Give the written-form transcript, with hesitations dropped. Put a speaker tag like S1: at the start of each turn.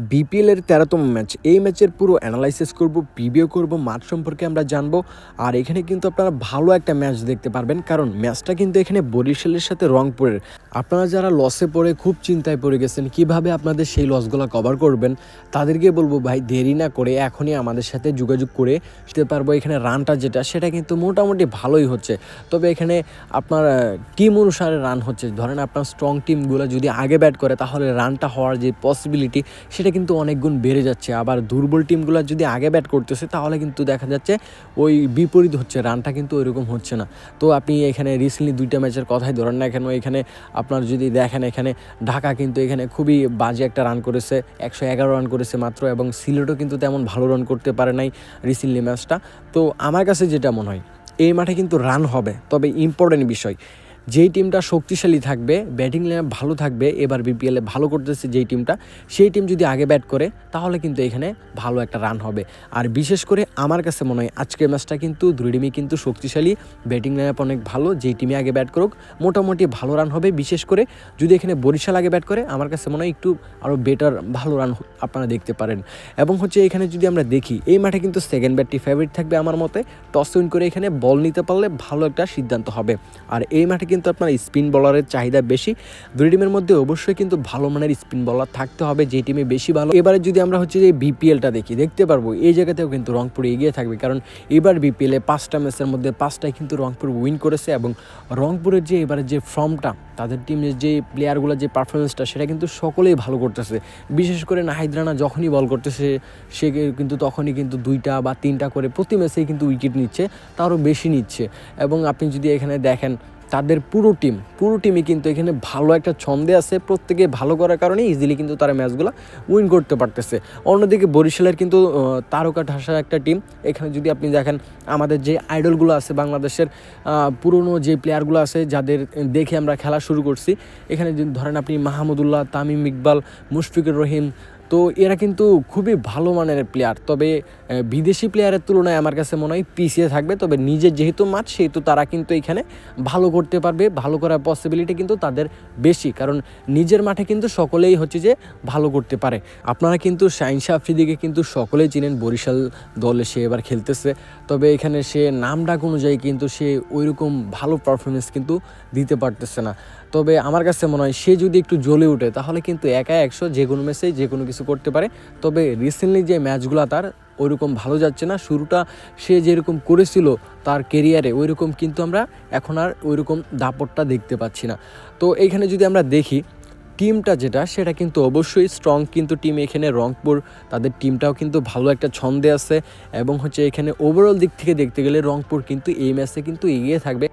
S1: BPL এর ১৩তম match. এই ম্যাচের পুরো অ্যানালাইসিস করব, প্রিভিউ করব, মাঠ সম্পর্কে আমরা জানবো। আর এখানে কিন্তু আপনারা ভালো একটা ম্যাচ দেখতে পারবেন, কারণ ম্যাচটা কিন্তু এখানে বরিশালের সাথে রংপুরের। আপনারা যারা লসে পড়ে খুব চিন্তায় পড়ে গেছেন কিভাবে আপনাদের সেই লসগুলো কভার করবেন, তাদেরকে বলবো ভাই দেরি না করে এখনই আমাদের সাথে যোগাযোগ করে দিতে পারবো। এখানে রানটা যেটা সেটা কিন্তু মোটামুটি ভালোই হচ্ছে, তবে এখানে আপনার টিম অনুসারে রান হচ্ছে। ধরেন আপনার স্ট্রং টিমগুলো যদি আগে ব্যাট করে তাহলে রানটা হওয়ার যে পসিবিলিটি সেটা কিন্তু অনেক গুণ বেড়ে যাচ্ছে। আবার দুর্বল টিমগুলো যদি আগে ব্যাট করতেছে তাহলে কিন্তু দেখা যাচ্ছে ওই বিপরীত হচ্ছে, রানটা কিন্তু ওইরকম হচ্ছে না। তো আপনি এখানে রিসেন্টলি 2টা ম্যাচের কথাই ধরেন না কেন, এখানে আপনার যদি দেখেন এখানে ঢাকা কিন্তু এখানে খুবই বাজে একটা রান করেছে, 111 রান করেছে মাত্র, এবং সিলেটও কিন্তু তেমন ভালো রান করতে পারে নাই রিসেন্টলি ম্যাচটা। তো আমার কাছে যেটা মনে হয় এই মাঠে কিন্তু রান হবে, তবে ইম্পর্টেন্ট বিষয় যেই টিমটা শক্তিশালী থাকবে, ব্যাটিং লাইন ভালো থাকবে, এবার বিপিএলে ভালো করতেছে যেই টিমটা, সেই টিম যদি আগে ব্যাট করে তাহলে কিন্তু এখানে ভালো একটা রান হবে। আর বিশেষ করে আমার কাছে মনে হয় আজকের ম্যাচটা কিন্তু দুই টিমই কিন্তু শক্তিশালী, ব্যাটিং লাইন অনেক ভালো, যেই টিমে আগে ব্যাট করুক মোটামুটি ভালো রান হবে। বিশেষ করে যদি এখানে বরিশাল আগে ব্যাট করে আমার কাছে মনে হয় একটু আরও বেটার ভালো রান আপনারা দেখতে পারেন। এবং হচ্ছে এখানে যদি আমরা দেখি এই মাঠে কিন্তু সেকেন্ড ব্যাটটি ফেভারিট থাকবে আমার মতে। টস উইন করে এখানে বল নিতে পারলে ভালো একটা সিদ্ধান্ত হবে। আর এই মাঠে কিন্তু আপনার স্পিন বলারের চাহিদা বেশি। দুই টিমের মধ্যে অবশ্যই কিন্তু ভালো মানের স্পিন বলার থাকতে হবে, যে টিমে বেশি ভালো। এবারে যদি আমরা হচ্ছে যে বিপিএলটা দেখতে পারবো এই জায়গাতেও কিন্তু রংপুর এগিয়ে থাকবে, কারণ এবার বিপিএলে 5টা ম্যাচের মধ্যে 5টাই কিন্তু রংপুর উইন করেছে। এবং রংপুরের যে এবারে যে ফর্মটা, তাদের টিমের যে প্লেয়ারগুলোর যে পারফরমেন্সটা সেটা কিন্তু সকলেই ভালো করতেছে। বিশেষ করে নাহিদ রানা যখনই বল করতেছে সে কিন্তু তখনই কিন্তু 2টা বা 3টা করে প্রতি ম্যাচেই কিন্তু উইকেট নিচ্ছে, তারও বেশি নিচ্ছে। এবং আপনি যদি এখানে দেখেন তাদের পুরো টিমই কিন্তু এখানে ভালো একটা ছন্দে আছে, প্রত্যেকে ভালো করার কারণে ইজিলি কিন্তু তারা ম্যাচগুলো উইন করতে পারতেছে। অন্যদিকে বরিশালের কিন্তু তারকা ঠাসা একটা টিম। এখানে যদি আপনি দেখেন আমাদের যে আইডলগুলো আছে বাংলাদেশের পুরনো যে প্লেয়ারগুলো আছে যাদের দেখে আমরা খেলা শুরু করছি, এখানে ধরেন আপনি মাহমুদুল্লাহ, তামিম ইকবাল, মুশফিকুর রহিম, তো এরা কিন্তু খুবই ভালো মানের প্লেয়ার। তবে বিদেশি প্লেয়ারের তুলনায় আমার কাছে মনে হয় পিছিয়ে থাকবে, তবে নিজের যেহেতু মাঠ সেহেতু তারা কিন্তু এখানে ভালো করতে পারবে, ভালো করার পসিবিলিটি কিন্তু তাদের বেশি, কারণ নিজের মাঠে কিন্তু সকলেই হচ্ছে যে ভালো করতে পারে। আপনারা কিন্তু শাহিন শাহ আফ্রিদিকে কিন্তু সকলেই চিনেন, বরিশাল দলে সে এবার খেলতেছে, তবে এখানে সে নাম ডাক অনুযায়ী কিন্তু সে ওইরকম ভালো পারফরমেন্স কিন্তু দিতে পারতেছে না। তবে আমার কাছে মনে হয় সে যদি একটু জ্বলে ওঠে তাহলে কিন্তু 100 যে কোনো ম্যাচে যে কোনো কিছু করতে পারে। তবে রিসেন্টলি যে ম্যাচগুলো তার ওইরকম ভালো যাচ্ছে না, শুরুটা সে যেরকম করেছিল তার কেরিয়ারে ওইরকম কিন্তু আমরা এখন আর ওইরকম দাপটটা দেখতে পাচ্ছি না। তো এইখানে যদি আমরা দেখি টিমটা যেটা সেটা কিন্তু অবশ্যই স্ট্রং কিন্তু টিম। এখানে রংপুর তাদের টিমটাও কিন্তু ভালো একটা ছন্দে আছে, এবং হচ্ছে এখানে ওভারঅল দিক থেকে দেখতে গেলে রংপুর কিন্তু এই ম্যাচে কিন্তু এগিয়ে থাকবে।